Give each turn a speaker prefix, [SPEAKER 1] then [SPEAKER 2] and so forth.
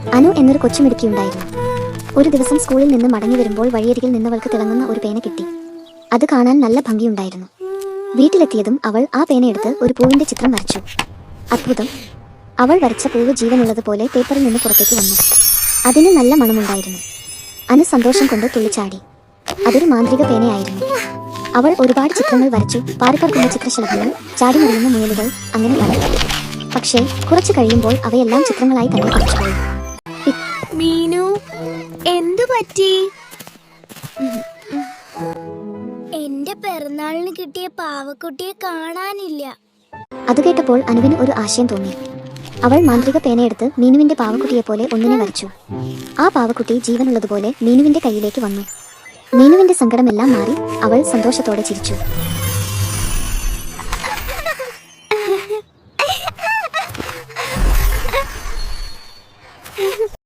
[SPEAKER 1] അനു എന്നൊരു കൊച്ചുമിടുക്കിയുണ്ടായിരുന്നു. ഒരു ദിവസം സ്കൂളിൽ നിന്ന് മടങ്ങി വരുമ്പോൾ വഴിയരികിൽ നിന്നവൾക്ക് തിളങ്ങുന്ന ഒരു പേന കിട്ടി. അത് കാണാൻ നല്ല ഭംഗിയുണ്ടായിരുന്നു. വീട്ടിലെത്തിയതും അവൾ ആ പേനയെടുത്ത് ഒരു പൂവിന്റെ ചിത്രം വരച്ചു. അത്ഭുതം! അവൾ വരച്ച പൂവ് ജീവനുള്ളതുപോലെ പേപ്പറിൽ നിന്ന് പുറത്തേക്ക് വന്നു. അതിന് നല്ല മണമുണ്ടായിരുന്നു. അനു സന്തോഷം കൊണ്ട് തുള്ളിച്ചാടി. അതൊരു മാന്ത്രിക പേനയായിരുന്നു. അവൾ ഒരുപാട് ചിത്രങ്ങൾ വരച്ചു. പാറിപ്പറക്കുന്ന ചിത്രശലഭങ്ങൾ, ചാടിമറിയുന്ന മുയലുകൾ, അങ്ങനെ പല. പക്ഷേ കുറച്ചു കഴിയുമ്പോൾ അവയെല്ലാം ചിത്രങ്ങളായി തന്നെ കുറച്ചുപോയി.
[SPEAKER 2] മീനു, എന്തു പറ്റി?
[SPEAKER 3] എന്റെ പിറന്നാളിന് കിട്ടിയ പാവക്കുട്ടിയെ കാണാനില്ല.
[SPEAKER 1] അത് കേട്ടപ്പോൾ അനുവിന് ഒരു ആശയം തോന്നി. അവൾ മാന്ത്രിക പേനയെടുത്ത് മീനുവിന്റെ പാവക്കുട്ടിയെ പോലെ ഒന്നിനെ വരച്ചു. ആ പാവക്കുട്ടി ജീവനുള്ളതുപോലെ മീനുവിന്റെ കയ്യിലേക്ക് വന്നു. മീനുവിന്റെ സങ്കടമെല്ലാം മാറി. അവൾ സന്തോഷത്തോടെ ചിരിച്ചു.